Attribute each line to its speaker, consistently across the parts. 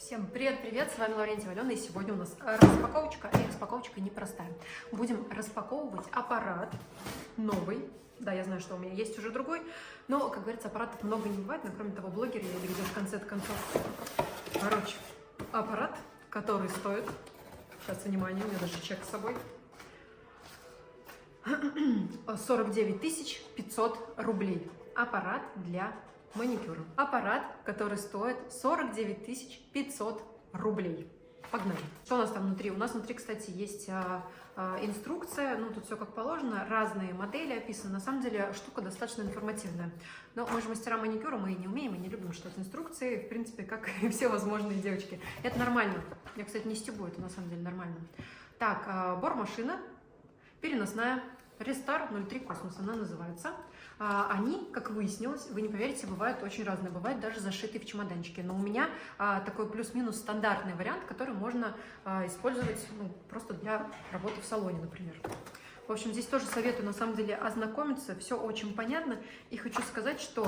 Speaker 1: Всем привет-привет, с вами Лаврентьева Алена, и сегодня у нас распаковочка, и распаковочка непростая. Будем распаковывать аппарат новый. Да, я знаю, что у меня есть уже другой, но, как говорится, аппаратов много не бывает, но кроме того, блогеры или где в конце концов. Короче, аппарат, который стоит, сейчас, внимание, у меня даже чек с собой, 49 500 рублей. Аппарат для маникюра. Аппарат, который стоит 49 500 рублей. Погнали. Что у нас там внутри? У нас внутри, кстати, есть инструкция. Ну, тут все как положено. Разные модели описаны. На самом деле, штука достаточно информативная. Но мы же мастера маникюра, мы не умеем и не любим что-то инструкции. В принципе, как и все возможные девочки. Это нормально. Я, кстати, не стебу, это на самом деле нормально. Так, бормашина переносная. Рестар 03 Космос, она называется. Они, как выяснилось, вы не поверите, бывают очень разные. Бывают даже зашитые в чемоданчике. Но у меня такой плюс-минус стандартный вариант, который можно использовать просто для работы в салоне, например. В общем, здесь тоже советую, на самом деле, ознакомиться. Все очень понятно. И хочу сказать, что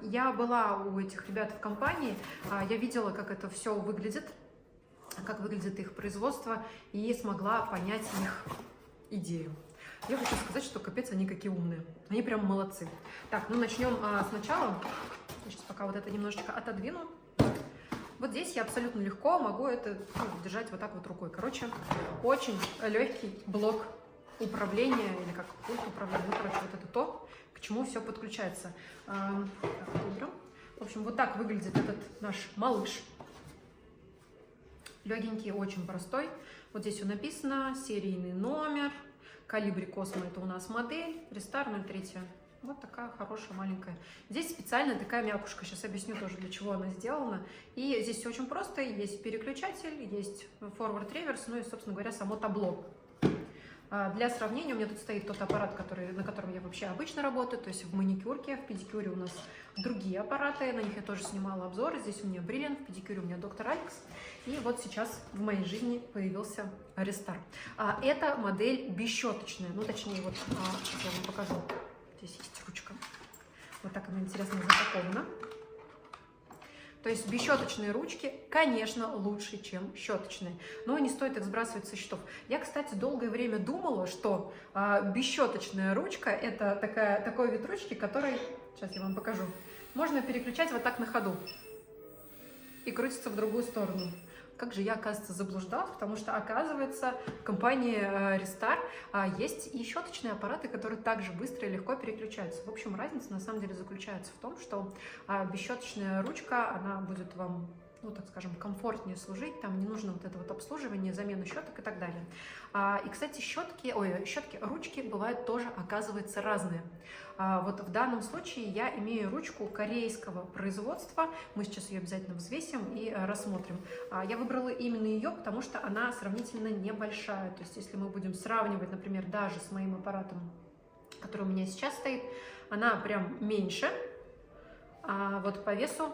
Speaker 1: я была у этих ребят в компании, я видела, как это все выглядит, как выглядит их производство, и смогла понять их идею. Я хочу сказать, что капец, они какие умные. Они прям молодцы. Так, ну начнем сначала. Сейчас пока вот это немножечко отодвину. Вот здесь я абсолютно легко могу это держать вот так вот рукой. Короче, очень легкий блок управления, или как пульт управления. Ну, короче, вот это то, к чему все подключается. Так, уберем. В общем, вот так выглядит этот наш малыш. Легенький, очень простой. Вот здесь все написано, серийный номер. Колибри Космо — это у нас модель, Рестар 03. Вот такая хорошая, маленькая. Здесь специально такая мякушка. Сейчас объясню тоже, для чего она сделана. И здесь все очень просто. Есть переключатель, есть форвард-реверс, ну и, собственно говоря, само табло. Для сравнения, у меня тут стоит тот аппарат, на котором я вообще обычно работаю, то есть в маникюрке, в педикюре у нас другие аппараты, на них я тоже снимала обзоры. Здесь у меня Brilliant, в педикюре у меня Доктор Алекс, и вот сейчас в моей жизни появился Рестар. Это модель бесщеточная, ну точнее, вот сейчас я вам покажу, здесь есть ручка, вот так она интересно запакована. То есть бесщеточные ручки, конечно, лучше, чем щеточные. Но не стоит их сбрасывать со счетов. Я, кстати, долгое время думала, что бесщеточная ручка — это такой вид ручки, который, сейчас я вам покажу, можно переключать вот так на ходу и крутиться в другую сторону. Как же я, оказывается, заблуждалась, потому что, оказывается, в компании Рестар есть и щеточные аппараты, которые также быстро и легко переключаются. В общем, разница на самом деле заключается в том, что бесщеточная ручка, она будет вам, ну, так скажем, комфортнее служить, там не нужно вот это вот обслуживание, замена щеток и так далее. И, кстати, ручки бывают тоже, оказывается, разные. Вот в данном случае я имею ручку корейского производства, мы сейчас ее обязательно взвесим и рассмотрим. Я выбрала именно ее, потому что она сравнительно небольшая, то есть если мы будем сравнивать, например, даже с моим аппаратом, который у меня сейчас стоит, она прям меньше, а вот по весу,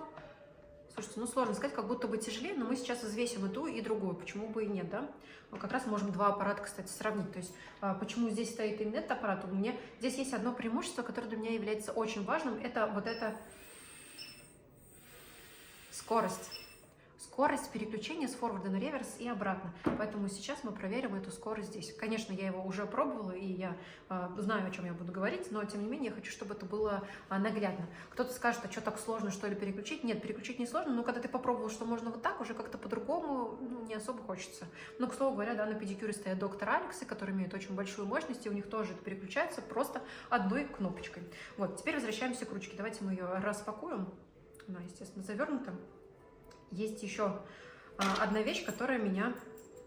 Speaker 1: слушайте, ну сложно сказать, как будто бы тяжелее, но мы сейчас взвесим и ту, и другую, почему бы и нет, да? Мы как раз можем два аппарата, кстати, сравнить. То есть, почему здесь стоит именно этот аппарат? У меня здесь есть одно преимущество, которое для меня является очень важным, это вот эта скорость. Скорость переключения с форварда на реверс и обратно. Поэтому сейчас мы проверим эту скорость здесь. Конечно, я его уже пробовала, и я знаю, о чем я буду говорить, но, тем не менее, я хочу, чтобы это было наглядно. Кто-то скажет, а что так сложно, что ли, переключить? Нет, переключить не сложно, но когда ты попробовал, что можно вот так, уже как-то по-другому, не особо хочется. Но, к слову говоря, да, на педикюре стоят Доктор Алексы, которые имеют очень большую мощность, и у них тоже это переключается просто одной кнопочкой. Вот, теперь возвращаемся к ручке. Давайте мы ее распакуем. Она, естественно, завернута. Есть еще одна вещь, которая меня,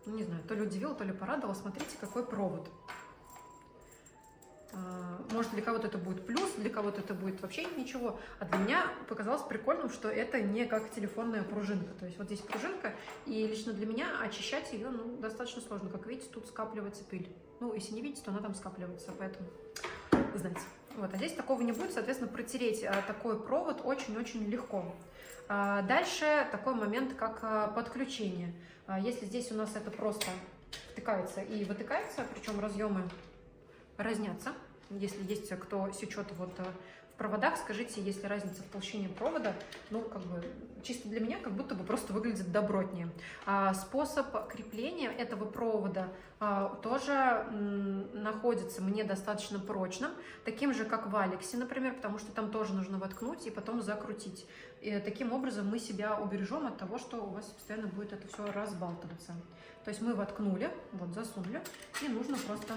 Speaker 1: ну, не знаю, то ли удивила, то ли порадовала. Смотрите, какой провод. Может, для кого-то это будет плюс, для кого-то это будет вообще ничего. А для меня показалось прикольным, что это не как телефонная пружинка. То есть вот здесь пружинка, и лично для меня очищать ее, ну, достаточно сложно. Как видите, тут скапливается пыль. Ну, если не видите, то она там скапливается, поэтому знаете. Вот, а здесь такого не будет, соответственно, протереть такой провод очень-очень легко. Дальше такой момент, как подключение. Если здесь у нас это просто втыкается и вытыкается, причем разъемы разнятся, если есть кто сечет вот в проводах, скажите, есть ли разница в толщине провода, ну, как бы, чисто для меня как будто бы просто выглядит добротнее. Способ крепления этого провода тоже находится мне достаточно прочным, таким же, как в Алексе, например, потому что там тоже нужно воткнуть и потом закрутить. И таким образом мы себя убережем от того, что у вас постоянно будет это все разбалтываться. То есть мы воткнули, вот засунули, и нужно просто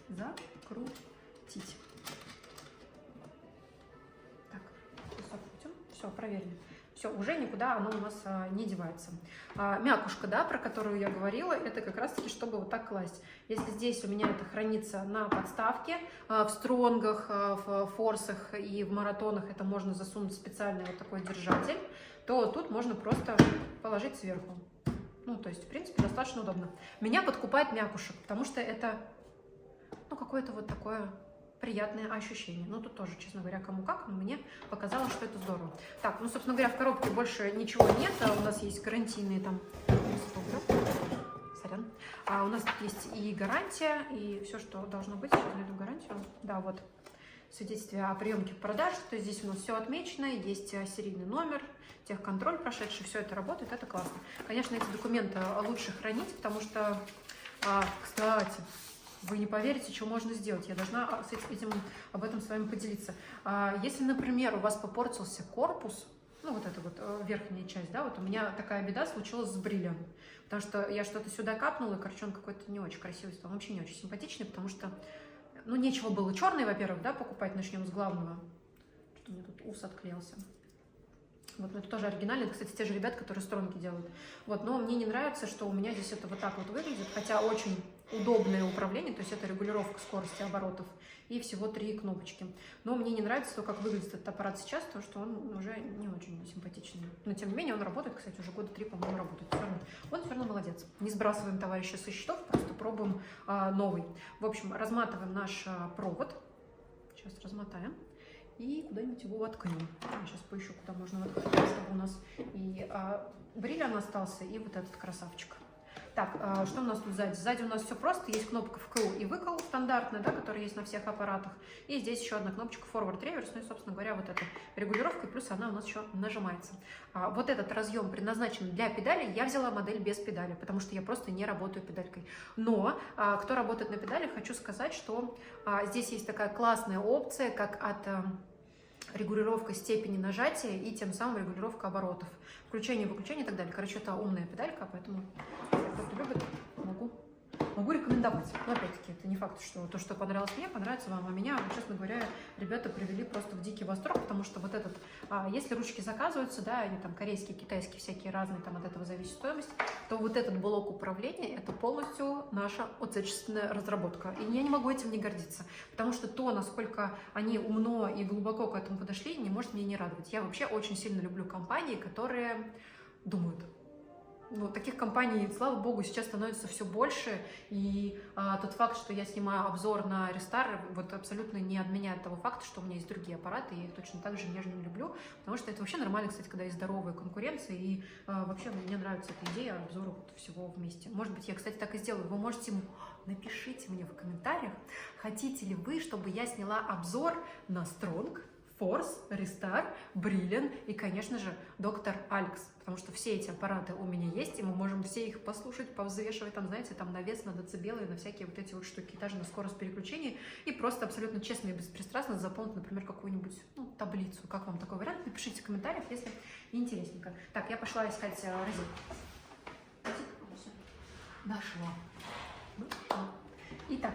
Speaker 1: закрутить. Так, закрутим. Все, проверили. Все, уже никуда оно у нас не девается. Мякушка, да, про которую я говорила, это как раз-таки, чтобы вот так класть. Если здесь у меня это хранится на подставке, в стронгах, в форсах и в маратонах это можно засунуть в специальный вот такой держатель, то тут можно просто положить сверху. Ну, то есть, в принципе, достаточно удобно. Меня подкупает мякушек, потому что это, ну, какое-то вот такое приятное ощущение. Ну, тут тоже, честно говоря, кому как, но мне показалось, что это здорово. Так, ну, собственно говоря, в коробке больше ничего нет. У нас есть гарантийные там... Сорян. У нас тут есть и гарантия, и все, что должно быть. Сейчас найду гарантию. Да, вот. Свидетельствие о приемке в продаже. То есть здесь у нас все отмечено, есть серийный номер, техконтроль прошедший, все это работает, это классно. Конечно, эти документы лучше хранить, потому что, кстати, вы не поверите, что можно сделать. Я должна об этом с вами поделиться. Если, например, у вас попортился корпус, ну вот эта вот верхняя часть, да, вот у меня такая беда случилась с брилем, потому что я что-то сюда капнула, и, короче, он какой-то не очень красивый стал, вообще не очень симпатичный, потому что, ну, нечего было черный, во-первых, да, покупать, начнем с главного. Что у меня тут ус отклеился. Вот, но это тоже оригинально, это, кстати, те же ребята, которые стронги делают. Вот, но мне не нравится, что у меня здесь это вот так вот выглядит, хотя очень удобное управление, то есть это регулировка скорости оборотов и всего 3 кнопочки. Но мне не нравится то, как выглядит этот аппарат сейчас, то, что он уже не очень симпатичный. Но, тем не менее, он работает, кстати, уже года 3, по-моему, работает. Все равно. Он все равно молодец. Не сбрасываем товарища со счетов, просто пробуем новый. В общем, разматываем наш провод. Сейчас размотаем. И куда-нибудь его воткнем. Я сейчас поищу, куда можно воткнуть, чтобы у нас и бриллиант остался, и вот этот красавчик. Так, что у нас тут сзади? Сзади у нас все просто. Есть кнопка вкл и выкл стандартная, да, которая есть на всех аппаратах. И здесь еще одна кнопочка forward reverse. Ну и, собственно говоря, вот эта регулировка, плюс она у нас еще нажимается. Вот этот разъем предназначен для педали. Я взяла модель без педали, потому что я просто не работаю педалькой. Но кто работает на педали, хочу сказать, что здесь есть такая классная опция, как от регулировка степени нажатия и тем самым регулировка оборотов. Включение, выключение и так далее. Короче, это умная педалька, поэтому кто-то любит, могу рекомендовать. Но опять-таки, это не факт, что то, что понравилось мне, понравится вам. А меня, честно говоря, ребята привели просто в дикий восторг, потому что вот этот, если ручки заказываются, да, они там корейские, китайские, всякие разные, там от этого зависит стоимость, то вот этот блок управления, это полностью наша отечественная разработка. И я не могу этим не гордиться, потому что то, насколько они умно и глубоко к этому подошли, не может меня не радовать. Я вообще очень сильно люблю компании, которые думают. Ну, таких компаний, слава богу, сейчас становится все больше, и тот факт, что я снимаю обзор на Рестар, вот абсолютно не отменяет того факта, что у меня есть другие аппараты, и я их точно так же нежно люблю, потому что это вообще нормально, кстати, когда есть здоровая конкуренция, и вообще мне нравится эта идея обзора вот всего вместе. Может быть, я, кстати, так и сделаю. Вы можете, напишите мне в комментариях, хотите ли вы, чтобы я сняла обзор на Strong, Force, Restart, Brilliant и, конечно же, Dr. Alex, потому что все эти аппараты у меня есть, и мы можем все их послушать, повзвешивать, там, знаете, там на вес, на децибелы, на всякие вот эти вот штуки, даже на скорость переключения, и просто абсолютно честно и беспристрастно заполнить, например, какую-нибудь таблицу. Как вам такой вариант? Напишите в комментариях, если интересненько. Так, я пошла искать розетку. Нашла. Итак,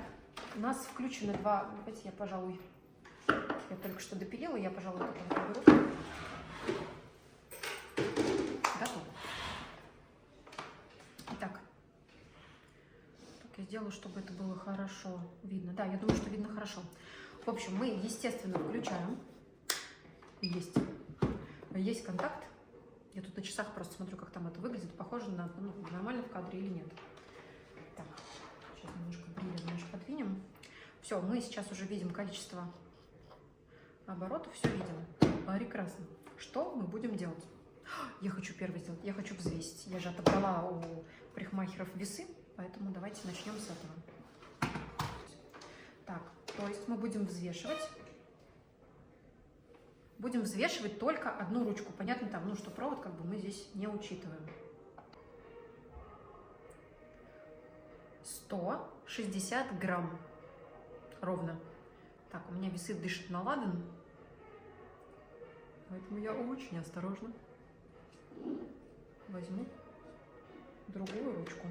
Speaker 1: у нас включены два, давайте я, пожалуй, я только что допилила, я, пожалуй, это разберу. Готово. Итак, я сделаю, чтобы это было хорошо видно. Да, я думаю, что видно хорошо. В общем, мы, естественно, включаем. Есть контакт. Я тут на часах просто смотрю, как там это выглядит. Похоже на нормально в кадре или нет. Так, сейчас немножко бриллиант подвинем. Все, мы сейчас уже видим количество оборотов, все видим. Прекрасно. Что мы будем делать? Я хочу первый сделать, я хочу взвесить. Я же отобрала у парикмахеров весы, поэтому давайте начнем с этого. Так, то есть мы будем взвешивать будем взвешивать только одну ручку. Понятно там, ну, что провод как бы мы здесь не учитываем. 160 грамм ровно. Так, у меня весы дышат на ладан, поэтому я очень осторожно возьму другую ручку.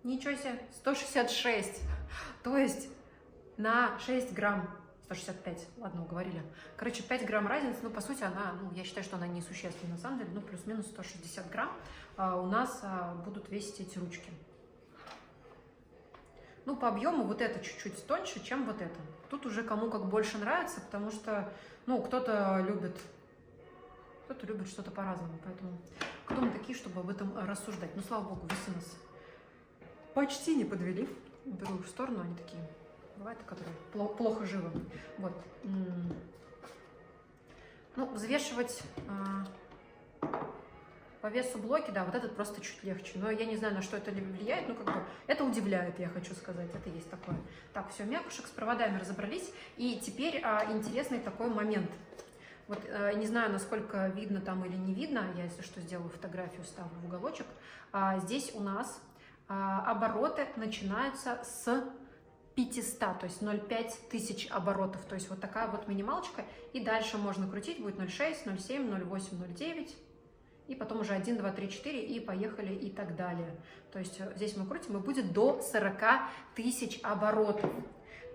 Speaker 1: Ничего себе, 166, то есть на 6 грамм, 165, ладно, уговорили. Короче, 5 грамм разницы, ну, по сути, она, ну, я считаю, что она несущественна, на самом деле, ну, плюс-минус 160 грамм у нас будут весить эти ручки. Ну, по объему вот это чуть-чуть тоньше, чем вот это. Тут уже кому как больше нравится, потому что, ну, кто-то любит что-то по-разному, поэтому кто мы такие, чтобы об этом рассуждать. Ну, слава богу, весы нас почти не подвели. Беру их в сторону, они такие, бывают, которые плохо живы. Вот. Ну, взвешивать по весу блоки, да, вот этот просто чуть легче. Но я не знаю, на что это влияет, но как бы это удивляет, я хочу сказать. Это есть такое. Так, все, мякушек с проводами разобрались. И теперь интересный такой момент. Вот не знаю, насколько видно там или не видно. Я, если что, сделаю фотографию, ставлю в уголочек. Здесь у нас обороты начинаются с 500, то есть 0,5 тысяч оборотов. То есть вот такая вот минималочка. И дальше можно крутить, будет 0,6, 0,7, 0,8, 0,9. И потом уже 1, 2, 3, 4 и поехали и так далее. То есть здесь мы крутим и будет до 40 тысяч оборотов.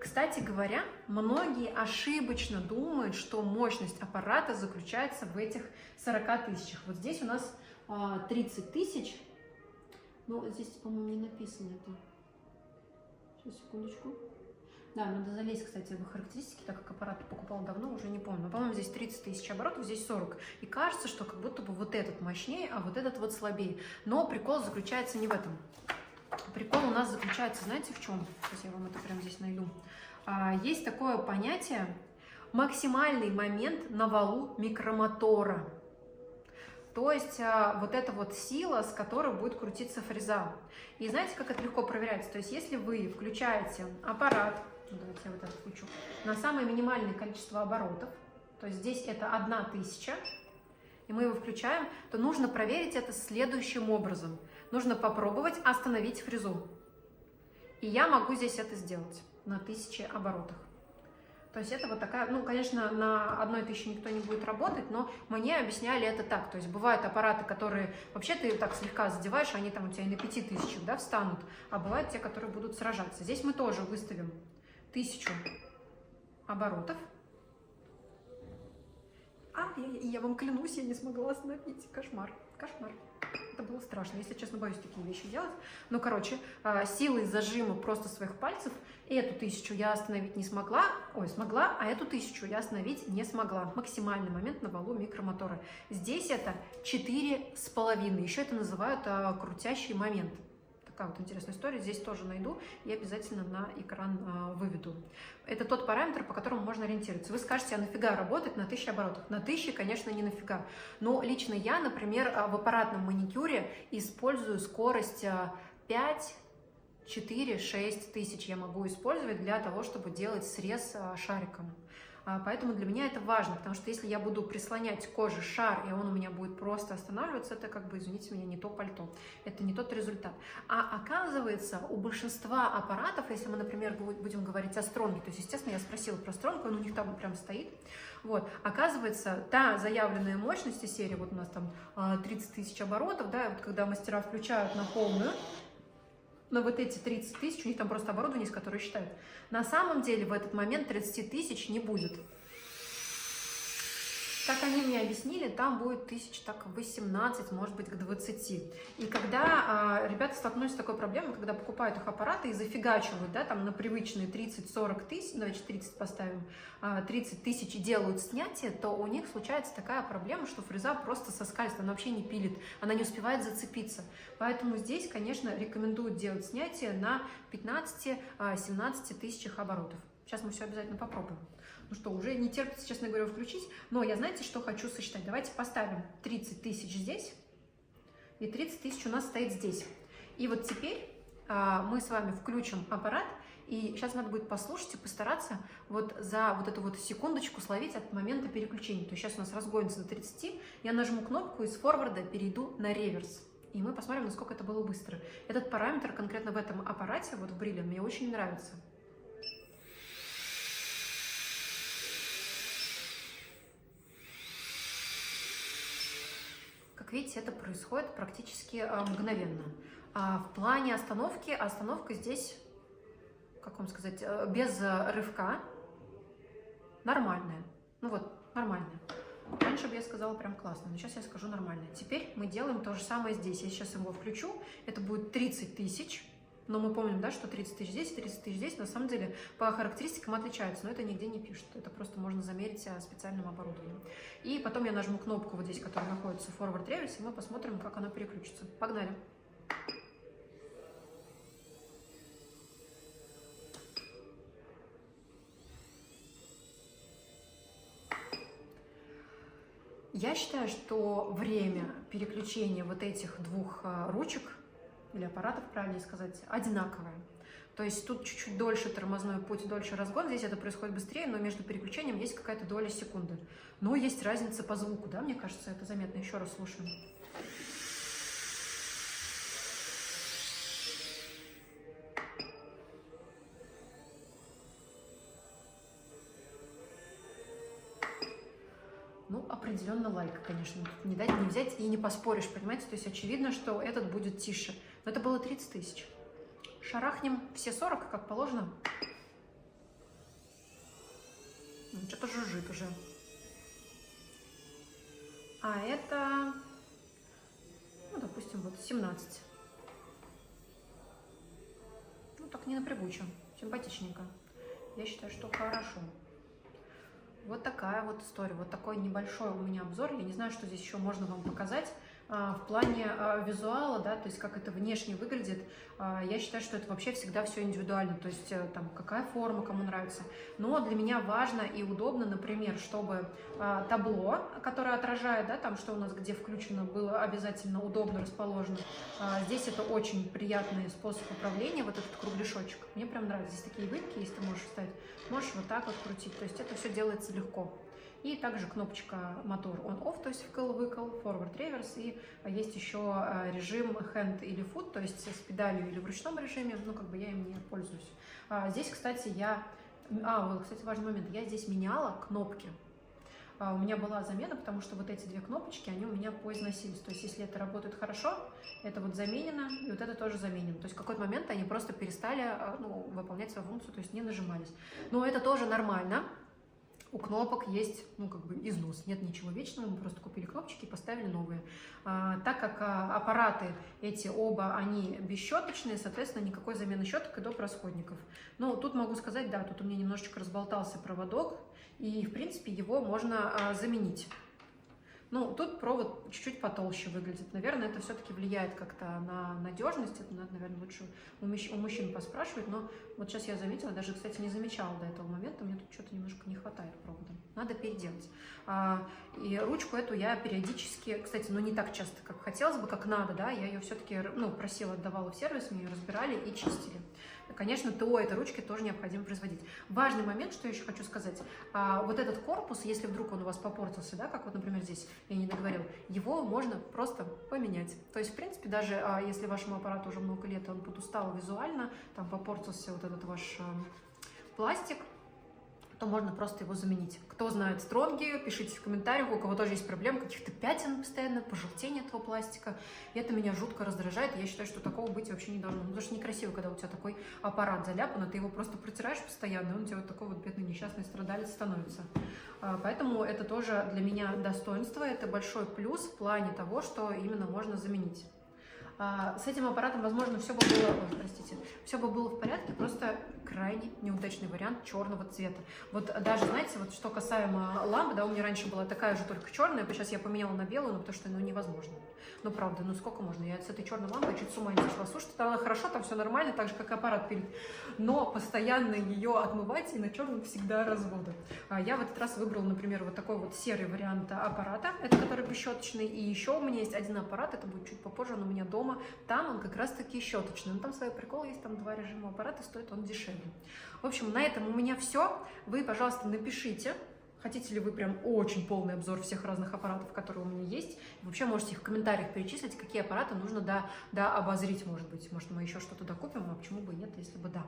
Speaker 1: Кстати говоря, многие ошибочно думают, что мощность аппарата заключается в этих 40 тысячах. Вот здесь у нас 30 тысяч. Ну, здесь, по-моему, не написано это. Сейчас, секундочку. Да, надо залезть, кстати, в характеристики, так как аппарат покупала давно, уже не помню. По-моему, здесь 30 тысяч оборотов, здесь 40. И кажется, что как будто бы вот этот мощнее, а вот этот вот слабее. Но прикол заключается не в этом. Прикол у нас заключается, знаете, в чем? Сейчас я вам это прямо здесь найду. Есть такое понятие максимальный момент на валу микромотора. То есть вот эта вот сила, с которой будет крутиться фреза. И знаете, как это легко проверяется? То есть если вы включаете аппарат, давайте я вот это включу, на самое минимальное количество оборотов, то есть здесь это 1000, и мы его включаем, то нужно проверить это следующим образом. Нужно попробовать остановить фрезу. И я могу здесь это сделать на 1000 оборотах. То есть это вот такая, ну, конечно, на 1000 никто не будет работать, но мне объясняли это так. То есть бывают аппараты, которые вообще ты так слегка задеваешь, они там у тебя и на 5000, да, встанут, а бывают те, которые будут сражаться. Здесь мы тоже выставим 1000 оборотов. Я вам клянусь, я не смогла остановить. Кошмар, кошмар. Это было страшно. Если честно, боюсь такие вещи делать. Но, короче, силой зажима просто своих пальцев эту 1000 я остановить не смогла. Ой, смогла, а эту 1000 я остановить не смогла. Максимальный момент на валу микромотора. Здесь это 4,5. Еще это называют крутящий момент. Такая вот интересная история. Здесь тоже найду и обязательно на экран выведу. Это тот параметр, по которому можно ориентироваться. Вы скажете, а нафига работать на 1000 оборотах? На 1000, конечно, не нафига. Но лично я, например, в аппаратном маникюре использую скорость 5, 4, 6 тысяч. Я могу использовать для того, чтобы делать срез шариком. Поэтому для меня это важно, потому что если я буду прислонять к коже шар, и он у меня будет просто останавливаться, это как бы, извините меня, не то пальто, это не тот результат. А оказывается, у большинства аппаратов, если мы, например, будем говорить о стронге, то есть, естественно, я спросила про стронгу, он у них там прям стоит, вот, оказывается, та заявленная мощность из серии, вот у нас там 30 тысяч оборотов, да, вот когда мастера включают на полную, но вот эти 30 тысяч, у них там просто оборудование, с которое считают. На самом деле в этот момент 30 тысяч не будет. Как они мне объяснили, там будет 1018, может быть, к 20. И когда ребята столкнулись с такой проблемой, когда покупают их аппараты и зафигачивают, да, там на привычные 30-40 тысяч, давайте 30 поставим, 30 тысяч и делают снятие, то у них случается такая проблема, что фреза просто соскальзывает, она вообще не пилит, она не успевает зацепиться. Поэтому здесь, конечно, рекомендуют делать снятие на 15-17 тысячах оборотов. Сейчас мы все обязательно попробуем. Ну что, уже не терпится, честно говоря, включить. Но я, знаете, что хочу сосчитать? Давайте поставим 30 тысяч здесь. И 30 тысяч у нас стоит здесь. И вот теперь мы с вами включим аппарат. И сейчас надо будет послушать и постараться вот за вот эту вот секундочку словить от момента переключения. То есть сейчас у нас разгонится до 30, я нажму кнопку и с форварда перейду на реверс. И мы посмотрим, насколько это было быстро. Этот параметр конкретно в этом аппарате, вот в Брилле, мне очень нравится. Как видите, это происходит практически мгновенно. А в плане остановки, остановка здесь, как вам сказать, без рывка, нормальная. Ну вот, нормальная. Раньше бы я сказала прям классно, но сейчас я скажу нормально. Теперь мы делаем то же самое здесь. Я сейчас его включу, это будет 30 тысяч. Но мы помним, да, что 30 тысяч здесь, 30 тысяч здесь, на самом деле, по характеристикам отличаются, но это нигде не пишут. Это просто можно замерить специальным оборудованием. И потом я нажму кнопку вот здесь, которая находится в Forward Reverse, и мы посмотрим, как она переключится. Погнали! Я считаю, что время переключения вот этих двух ручек, или аппаратов, правильнее сказать, одинаковое. То есть тут чуть-чуть дольше тормозной путь, дольше разгон, здесь это происходит быстрее, но между переключением есть какая-то доля секунды. Но есть разница по звуку, да, мне кажется, это заметно. Еще раз слушаем. Ну, определенно лайк, конечно. Тут не дать, не взять и не поспоришь, понимаете? То есть очевидно, что этот будет тише. Но это было 30 тысяч. Шарахнем все 40, как положено. Что-то жужжит уже. А это, ну, допустим, вот 17. Ну, так не напрягуче. Симпатичненько. Я считаю, что хорошо. Вот такая вот история, вот такой небольшой у меня обзор. Я не знаю, что здесь еще можно вам показать. В плане визуала, да, то есть как это внешне выглядит, я считаю, что это вообще всегда все индивидуально, то есть там какая форма кому нравится. Но для меня важно и удобно, например, чтобы табло, которое отражает, да, там что у нас где включено, было обязательно удобно расположено. Здесь это очень приятный способ управления, вот этот кругляшочек. Мне прям нравится. Здесь такие вылки, если ты можешь вставить, можешь вот так вот крутить, то есть это все делается легко. И также кнопочка мотор on-off, то есть вкл-выкл, forward reverse, и есть еще режим hand или foot, то есть с педалью или в ручном режиме, ну как бы я им не пользуюсь. Здесь, кстати, вот, кстати, важный момент, я здесь меняла кнопки. У меня была замена, потому что вот эти две кнопочки, они у меня поизносились. То есть если это работает хорошо, это вот заменено, и вот это тоже заменено. То есть в какой-то момент они просто перестали выполнять свою функцию, то есть не нажимались. Но это тоже нормально. У кнопок есть, ну, как бы износ, нет ничего вечного, мы просто купили кнопочки и поставили новые. Так как аппараты эти оба, они бесщеточные, соответственно, никакой замены щеток и доп. Расходников. Но тут могу сказать, да, тут у меня немножечко разболтался проводок, и, в принципе, его можно заменить. Ну, тут провод чуть-чуть потолще выглядит. Наверное, это все-таки влияет как-то на надежность. Это надо, наверное, лучше у мужчин поспрашивать. Но вот сейчас я заметила, даже, кстати, не замечала до этого момента. Мне тут что-то немножко не хватает провода. Надо переделать. И ручку эту я периодически, кстати, ну не так часто, как хотелось бы, как надо, да, я ее все-таки, ну, просила, отдавала в сервис, мне ее разбирали и чистили. Конечно, ТО этой ручки тоже необходимо производить. Важный момент, что я еще хочу сказать. Вот этот корпус, если вдруг он у вас попортился, да, как вот, например, здесь, я не договорила, его можно просто поменять. То есть, в принципе, даже если вашему аппарату уже много лет, он подустал визуально, там попортился вот этот ваш пластик, то можно просто его заменить. Кто знает стронги, пишите в комментариях, у кого тоже есть проблемы, каких-то пятен постоянно, пожелтение этого пластика. И это меня жутко раздражает. Я считаю, что такого быть вообще не должно. Потому что некрасиво, когда у тебя такой аппарат заляпан, а ты его просто протираешь постоянно, и он у тебя вот такой вот бедный несчастный страдалец становится. Поэтому это тоже для меня достоинство, это большой плюс в плане того, что именно можно заменить. С этим аппаратом, возможно, все бы было в порядке, просто крайне неудачный вариант черного цвета. Вот даже, знаете, вот что касаемо лампы, да, у меня раньше была такая же, только черная, сейчас я поменяла на белую, потому что, ну, невозможно. Ну, правда, ну, сколько можно? Я с этой черной лампой чуть с ума не сошла. Слушайте, там она хорошо, там все нормально, так же, как и аппарат пилит. Но постоянно ее отмывать, и на черном всегда разводы. Я в этот раз выбрала, например, вот такой вот серый вариант аппарата, это который бесщеточный. И еще у меня есть один аппарат, это будет чуть попозже, он у меня дома. Там он как раз-таки щеточный. Но там свои приколы есть, там два режима аппарата, стоит он дешевле. дешевле. В общем, на этом у меня все. Вы, пожалуйста, напишите, хотите ли вы прям очень полный обзор всех разных аппаратов, которые у меня есть. Вообще можете их в комментариях перечислить, какие аппараты нужно обозрить, может быть. Может, мы еще что-то докупим, а почему бы и нет, если бы да.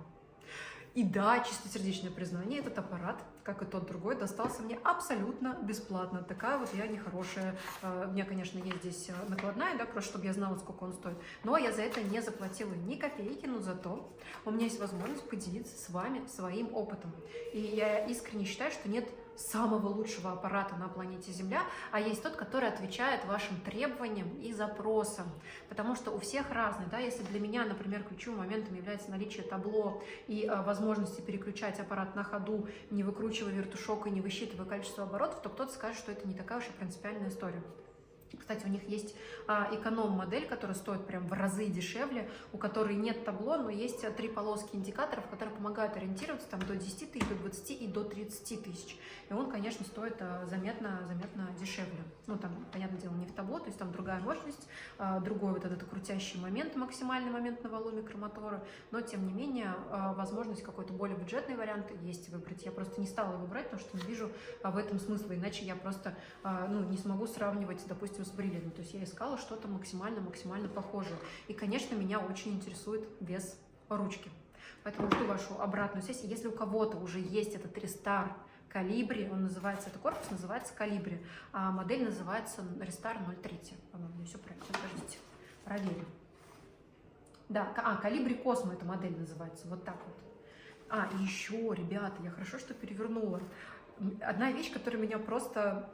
Speaker 1: И да, чистосердечное признание, этот аппарат, как и тот другой, достался мне абсолютно бесплатно. Такая вот я нехорошая. У меня, конечно, есть здесь накладная, да, просто чтобы я знала, сколько он стоит. Но я за это не заплатила ни копейки, но зато у меня есть возможность поделиться с вами своим опытом. И я искренне считаю, что нет самого лучшего аппарата на планете Земля, а есть тот, который отвечает вашим требованиям и запросам. Потому что у всех разные, да, если для меня, например, ключевым моментом является наличие табло и возможности переключать аппарат на ходу, не выкручивая вертушок и не высчитывая количество оборотов, то кто-то скажет, что это не такая уж и принципиальная история. Кстати, у них есть эконом-модель, которая стоит прям в разы дешевле, у которой нет табло, но есть 3 полоски индикаторов, которые помогают ориентироваться там до 10 тысяч, до 20 и до 30 тысяч. И он, конечно, стоит заметно дешевле. Ну, там, понятное дело, не в табло, то есть там другая мощность, другой вот этот крутящий момент, максимальный момент на валу микромотора, но, тем не менее, возможность какой-то более бюджетный вариант есть выбрать. Я просто не стала его брать, потому что не вижу в этом смысла, иначе я просто не смогу сравнивать, допустим, с бриллиантом. То есть я искала что-то максимально похожее. И, конечно, меня очень интересует вес ручки. Поэтому жду вашу обратную связь. Если у кого-то уже есть этот Restar Колибри, он называется, это корпус называется Колибри, а модель называется Restar 0.3. По-моему, все правильно. Подождите, проверю. Да, Колибри Космо эта модель называется. Вот так вот. И еще, ребята, я хорошо, что перевернула. Одна вещь, которая меня просто...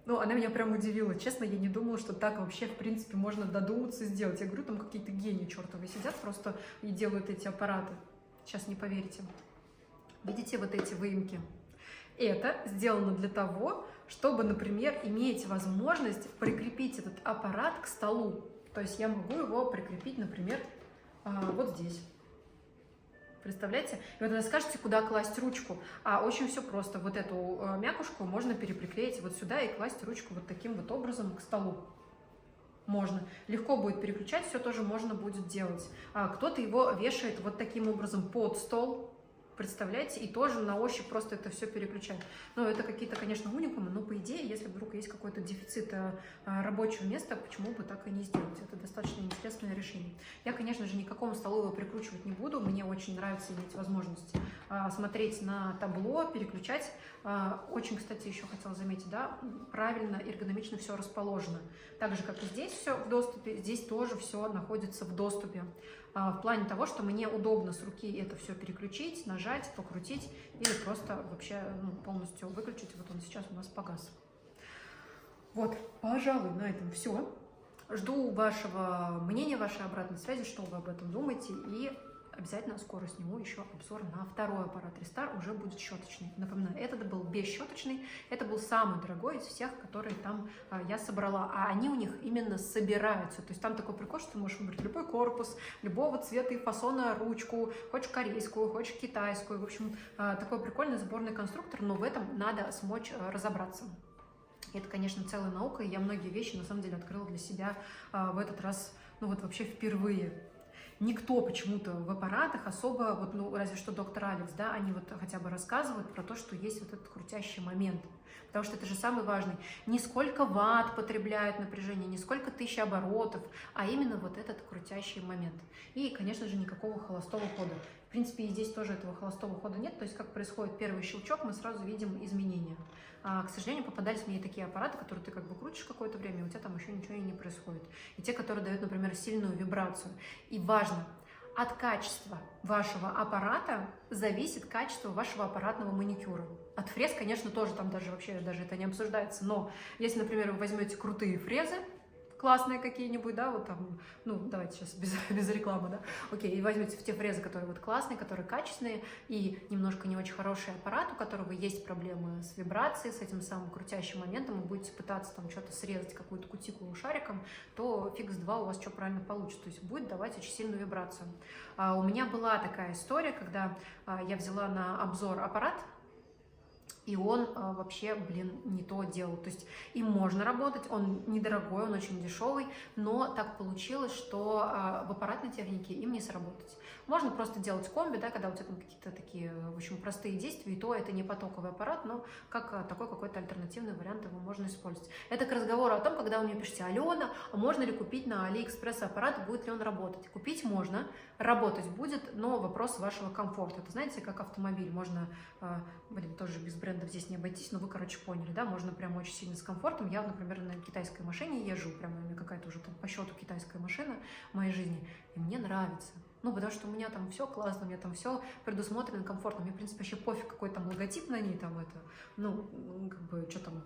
Speaker 1: она меня прям удивила. Честно, я не думала, что так вообще, в принципе, можно додуматься сделать. Я говорю, там какие-то гении чертовы сидят просто и делают эти аппараты. Сейчас не поверите. Видите вот эти выемки? Это сделано для того, чтобы, например, иметь возможность прикрепить этот аппарат к столу. То есть я могу его прикрепить, например, вот здесь. Представляете? И вот вы скажете, куда класть ручку. Очень все просто. Вот эту мякушку можно переприклеить вот сюда и класть ручку вот таким вот образом к столу. Можно. Легко будет переключать, все тоже можно будет делать. Кто-то его вешает вот таким образом под стол. Представляете? И тоже на ощупь просто это все переключать. Это какие-то, конечно, уникумы, но по идее, если вдруг есть какой-то дефицит рабочего места, почему бы так и не сделать? Это достаточно интересное решение. Я, конечно же, ни к какому столу его прикручивать не буду. Мне очень нравится иметь возможность смотреть на табло, переключать. Очень, кстати, еще хотела заметить, да, правильно, эргономично все расположено. Так же, как и здесь все в доступе, здесь тоже все находится в доступе. В плане того, что мне удобно с руки это все переключить, нажать, покрутить или просто вообще полностью выключить. Вот он сейчас у нас погас. Вот, пожалуй, на этом все. Жду вашего мнения, вашей обратной связи, что вы об этом думаете. И обязательно скоро сниму еще обзор на второй аппарат Restar, уже будет щеточный. Напоминаю, этот был бесщеточный, это был самый дорогой из всех, которые там я собрала. А они у них именно собираются. То есть там такой прикол, что ты можешь выбрать любой корпус, любого цвета и фасона ручку, хочешь корейскую, хочешь китайскую. В общем, такой прикольный сборный конструктор, но в этом надо смочь разобраться. Это, конечно, целая наука, и я многие вещи, на самом деле, открыла для себя в этот раз, вообще впервые. Никто почему-то в аппаратах особо, разве что доктор Алекс, да, они хотя бы рассказывают про то, что есть вот этот крутящий момент. Потому что это же самый важный. Не сколько ватт потребляет напряжение, не сколько тысяч оборотов, а именно вот этот крутящий момент. И, конечно же, никакого холостого хода. В принципе, и здесь тоже этого холостого хода нет. То есть, как происходит первый щелчок, мы сразу видим изменения. К сожалению, попадались мне такие аппараты, которые ты как бы крутишь какое-то время, и у тебя там еще ничего и не происходит. И те, которые дают, например, сильную вибрацию. И важно, от качества вашего аппарата зависит качество вашего аппаратного маникюра. От фрез, конечно, тоже там даже это не обсуждается, но если, например, вы возьмете крутые фрезы, классные какие-нибудь, да, вот там, давайте сейчас без рекламы, да, окей, и возьмете те фрезы, которые классные, которые качественные, и немножко не очень хороший аппарат, у которого есть проблемы с вибрацией, с этим самым крутящим моментом, вы будете пытаться там что-то срезать, какую-то кутикулу шариком, то фиг с два у вас что правильно получится, то есть будет давать очень сильную вибрацию. У меня была такая история, когда я взяла на обзор аппарат, и он вообще, не то делал. То есть им можно работать, он недорогой, он очень дешевый, но так получилось, что в аппаратной технике им не сработать. Можно просто делать комби, да, когда у тебя там какие-то такие, в общем, простые действия, и то это не потоковый аппарат, но как такой какой-то альтернативный вариант его можно использовать. Это к разговору о том, когда вы мне пишете: Алена, а можно ли купить на Алиэкспресс аппарат, будет ли он работать? Купить можно, работать будет, но вопрос вашего комфорта. Это, знаете, как автомобиль, можно, тоже без брендов здесь не обойтись, но вы, короче, поняли, да, можно прям очень сильно с комфортом. Я, например, на китайской машине езжу, прям у меня какая-то уже там по счету китайская машина в моей жизни, и мне нравится. Ну, потому что у меня там все классно, у меня там все предусмотрено, комфортно. Мне, в принципе, вообще пофиг, какой там логотип на ней, там это, ну, как бы, что там,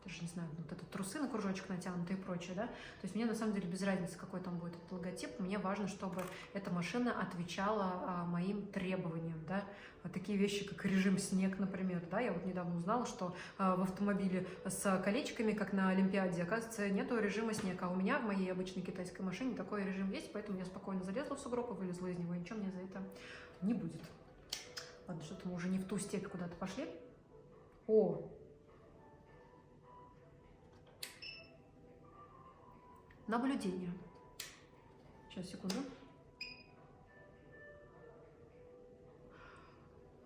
Speaker 1: даже не знаю, вот это трусы на кружочек натянуты и прочее, да. То есть мне, на самом деле, без разницы, какой там будет этот логотип. Мне важно, чтобы эта машина отвечала моим требованиям, да. Вот такие вещи, как режим снег, например, да. Я вот недавно узнала, что в автомобиле с колечками, как на Олимпиаде, оказывается, нету режима снег. А у меня в моей обычной китайской машине такой режим есть, поэтому я спокойно залезла в сугроб и вылезла из него, и ничего мне за это не будет. Ладно, что-то мы уже не в ту степь куда-то пошли. О! Наблюдение. Сейчас, секунду.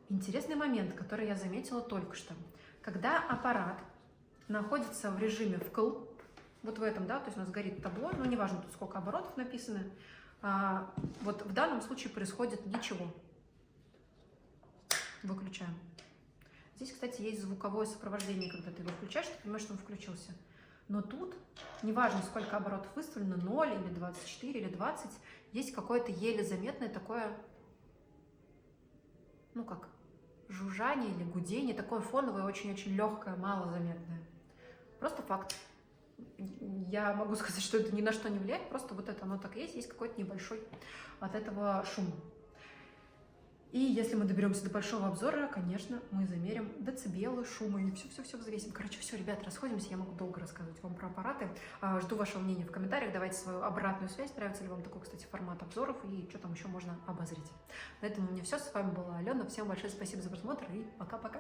Speaker 1: Интересный момент, который я заметила только что. Когда аппарат находится в режиме вкл, вот в этом, да, то есть у нас горит табло, но неважно тут сколько оборотов написано, вот в данном случае происходит ничего. Выключаем. Здесь, кстати, есть звуковое сопровождение, когда ты его включаешь, ты понимаешь, что он включился. Но тут, неважно, сколько оборотов выставлено, 0 или 24 или 20, есть какое-то еле заметное такое, ну как, жужжание или гудение, такое фоновое, очень-очень легкое, малозаметное. Просто факт. Я могу сказать, что это ни на что не влияет, просто вот это оно так есть какой-то небольшой от этого шум. И если мы доберемся до большого обзора, конечно, мы замерим децибелы, шумы и все взвесим. Короче, все, ребят, расходимся, я могу долго рассказывать вам про аппараты. Жду вашего мнения в комментариях, давайте свою обратную связь, нравится ли вам такой, кстати, формат обзоров и что там еще можно обозреть. На этом у меня все, с вами была Алена, всем большое спасибо за просмотр и пока-пока.